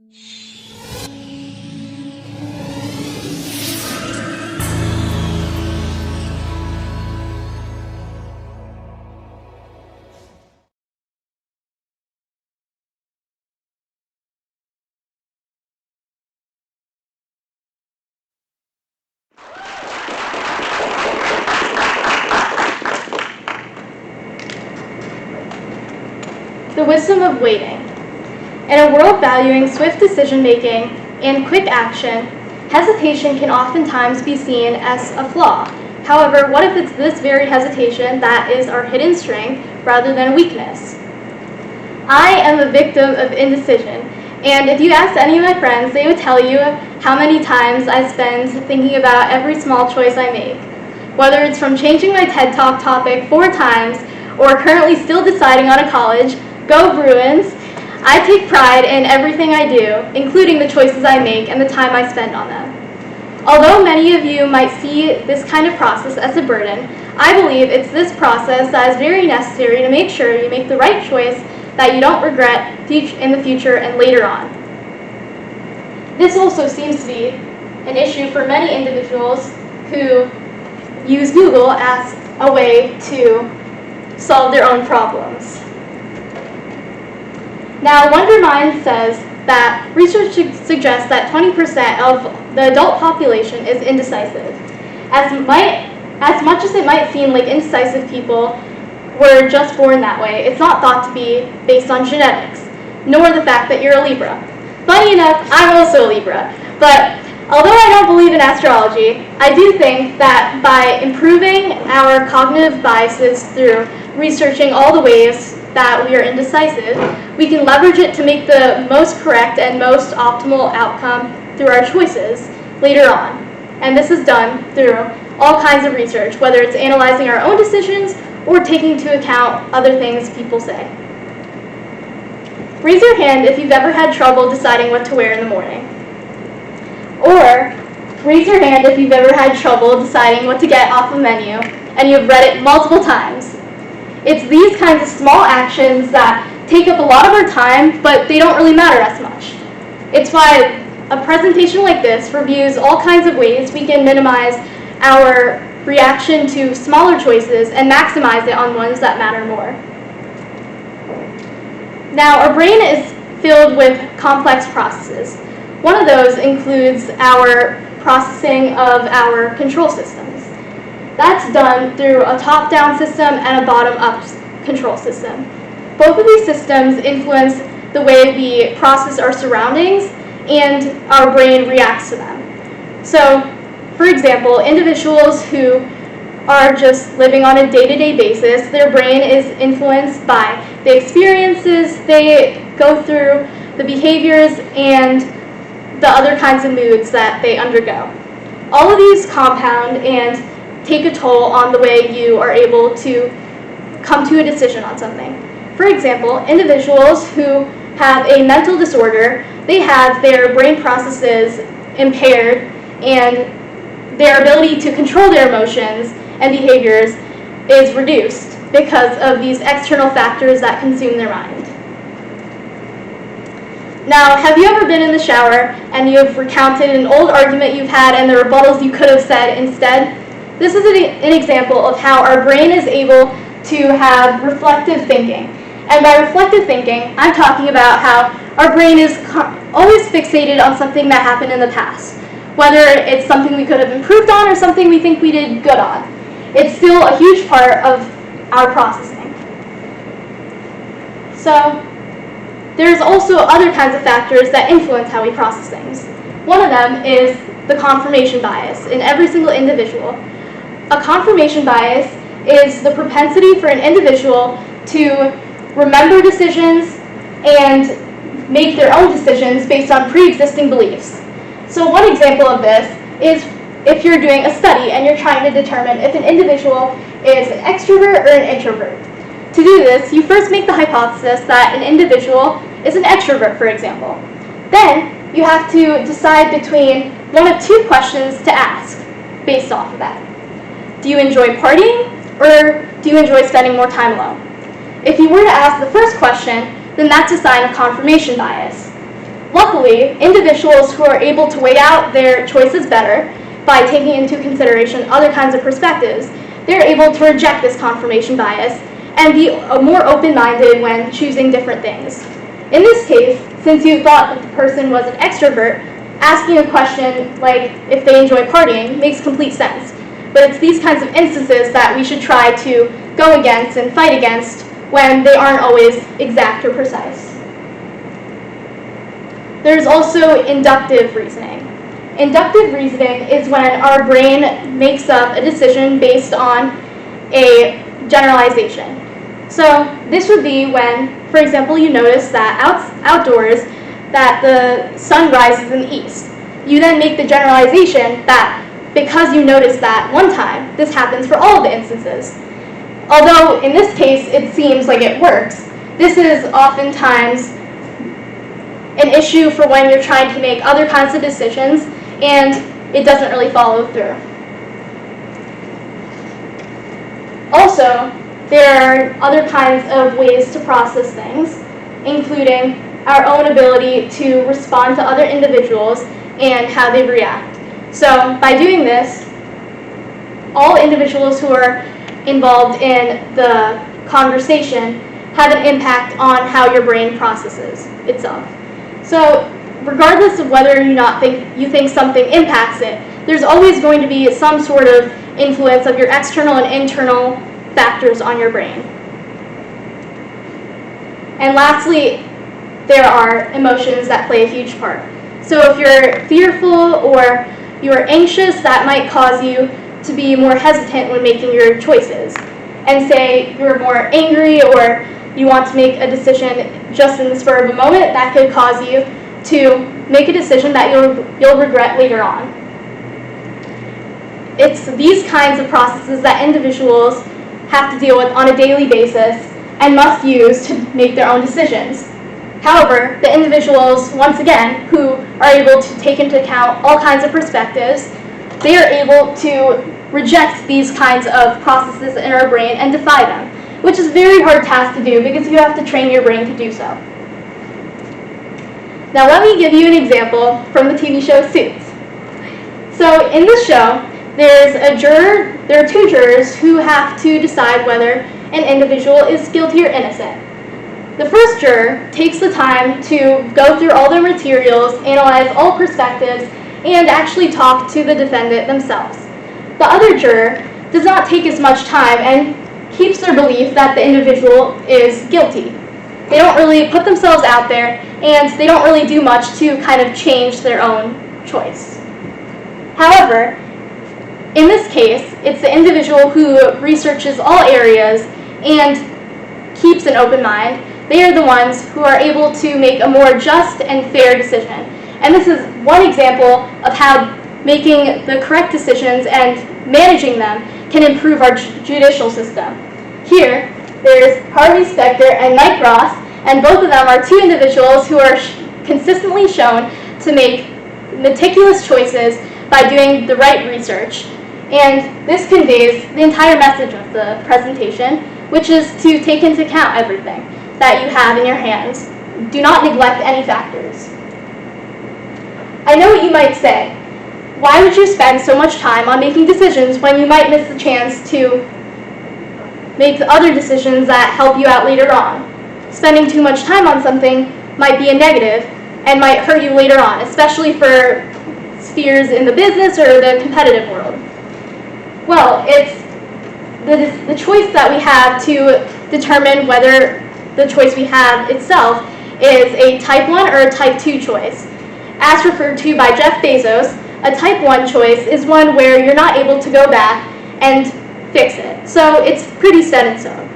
The wisdom of waiting. In a world valuing swift decision-making and quick action, hesitation can oftentimes be seen as a flaw. However, what if it's this very hesitation that is our hidden strength rather than a weakness? I am a victim of indecision, and if you asked any of my friends, they would tell you how many times I spend thinking about every small choice I make. Whether it's from changing my TED Talk topic 4 times or currently still deciding on a college, go Bruins! I take pride in everything I do, including the choices I make and the time I spend on them. Although many of you might see this kind of process as a burden, I believe it's this process that is very necessary to make sure you make the right choice that you don't regret in the future and later on. This also seems to be an issue for many individuals who use Google as a way to solve their own problems. Now, WonderMind says that research suggests that 20% of the adult population is indecisive. As much as it might seem like indecisive people were just born that way, it's not thought to be based on genetics, nor the fact that you're a Libra. Funny enough, I'm also a Libra, but although I don't believe in astrology, I do think that by improving our cognitive biases through researching all the ways that we are indecisive, we can leverage it to make the most correct and most optimal outcome through our choices later on. And this is done through all kinds of research, whether it's analyzing our own decisions or taking into account other things people say. Raise your hand if you've ever had trouble deciding what to wear in the morning. Or raise your hand if you've ever had trouble deciding what to get off a menu and you've read it multiple times. It's these kinds of small actions that take up a lot of our time, but they don't really matter as much. It's why a presentation like this reviews all kinds of ways we can minimize our reaction to smaller choices and maximize it on ones that matter more. Now, our brain is filled with complex processes. One of those includes our processing of our control systems. That's done through a top-down system and a bottom-up control system. Both of these systems influence the way we process our surroundings and our brain reacts to them. So, for example, individuals who are just living on a day-to-day basis, their brain is influenced by the experiences they go through, the behaviors, and the other kinds of moods that they undergo. All of these compound and take a toll on the way you are able to come to a decision on something. For example, individuals who have a mental disorder, they have their brain processes impaired and their ability to control their emotions and behaviors is reduced because of these external factors that consume their mind. Now, have you ever been in the shower and you've recounted an old argument you've had and the rebuttals you could have said instead? This is an example of how our brain is able to have reflective thinking. And by reflective thinking, I'm talking about how our brain is always fixated on something that happened in the past. Whether it's something we could have improved on or something we think we did good on. It's still a huge part of our processing. So, there's also other kinds of factors that influence how we process things. One of them is the confirmation bias in every single individual. A confirmation bias is the propensity for an individual to remember decisions and make their own decisions based on pre-existing beliefs. So one example of this is if you're doing a study and you're trying to determine if an individual is an extrovert or an introvert. To do this, you first make the hypothesis that an individual is an extrovert, for example. Then you have to decide between one of 2 questions to ask based off of that. Do you enjoy partying, or do you enjoy spending more time alone? If you were to ask the first question, then that's a sign of confirmation bias. Luckily, individuals who are able to weigh out their choices better by taking into consideration other kinds of perspectives, they're able to reject this confirmation bias and be more open-minded when choosing different things. In this case, since you thought that the person was an extrovert, asking a question like if they enjoy partying makes complete sense. But it's these kinds of instances that we should try to go against and fight against when they aren't always exact or precise. There's also inductive reasoning. Inductive reasoning is when our brain makes up a decision based on a generalization. So this would be when, for example, you notice that outdoors that the sun rises in the east. You then make the generalization that because you noticed that one time, this happens for all of the instances. Although in this case it seems like it works, this is oftentimes an issue for when you're trying to make other kinds of decisions and it doesn't really follow through. Also, there are other kinds of ways to process things, including our own ability to respond to other individuals and how they react. So by doing this, all individuals who are involved in the conversation have an impact on how your brain processes itself. So regardless of whether or not you think something impacts it, there's always going to be some sort of influence of your external and internal factors on your brain. And lastly, there are emotions that play a huge part. So if you're fearful or you're anxious, that might cause you to be more hesitant when making your choices. And say you're more angry or you want to make a decision just in the spur of a moment, that could cause you to make a decision that you'll regret later on. It's these kinds of processes that individuals have to deal with on a daily basis and must use to make their own decisions. However, the individuals, once again, who are able to take into account all kinds of perspectives, they are able to reject these kinds of processes in our brain and defy them, which is a very hard task to do because you have to train your brain to do so. Now let me give you an example from the TV show Suits. So in this show, there are two jurors who have to decide whether an individual is guilty or innocent. The first juror takes the time to go through all their materials, analyze all perspectives, and actually talk to the defendant themselves. The other juror does not take as much time and keeps their belief that the individual is guilty. They don't really put themselves out there, and they don't really do much to kind of change their own choice. However, in this case, it's the individual who researches all areas and keeps an open mind. They are the ones who are able to make a more just and fair decision. And this is one example of how making the correct decisions and managing them can improve our judicial system. Here, there's Harvey Specter and Mike Ross, and both of them are two individuals who are consistently shown to make meticulous choices by doing the right research. And this conveys the entire message of the presentation, which is to take into account everything that you have in your hands. Do not neglect any factors. I know what you might say. Why would you spend so much time on making decisions when you might miss the chance to make other decisions that help you out later on? Spending too much time on something might be a negative and might hurt you later on, especially for spheres in the business or the competitive world. Well, it's the choice that we have to determine whether the choice we have itself is a type 1 or a type 2 choice. As referred to by Jeff Bezos, a type 1 choice is one where you're not able to go back and fix it. So it's pretty set in stone.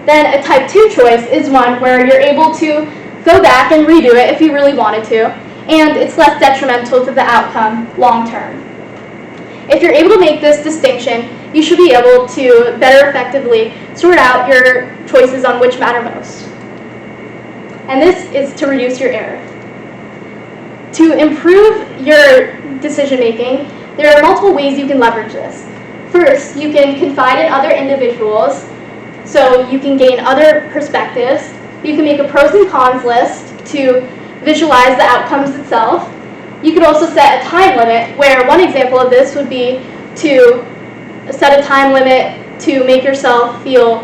Then a type 2 choice is one where you're able to go back and redo it if you really wanted to, and it's less detrimental to the outcome long term. If you're able to make this distinction, you should be able to better effectively sort out your choices on which matter most. And this is to reduce your error. To improve your decision making, there are multiple ways you can leverage this. First, you can confide in other individuals, so you can gain other perspectives. You can make a pros and cons list to visualize the outcomes itself. You could also set a time limit, where one example of this would be to set a time limit to make yourself feel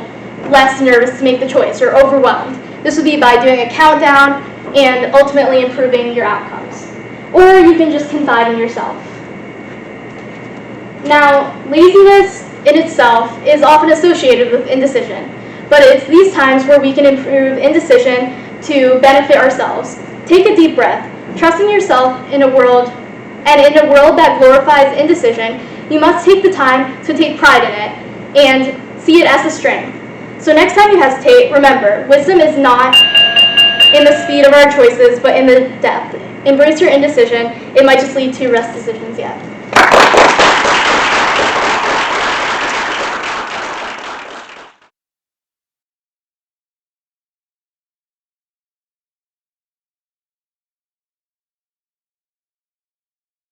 less nervous to make the choice or overwhelmed. This would be by doing a countdown and ultimately improving your outcomes. Or you can just confide in yourself. Now, laziness in itself is often associated with indecision, but it's these times where we can improve indecision to benefit ourselves. Take a deep breath. Trust in yourself in a world that glorifies indecision, you must take the time to take pride in it and see it as a strength. So next time you hesitate, remember, wisdom is not in the speed of our choices, but in the depth. Embrace your indecision. It might just lead to less decisions yet.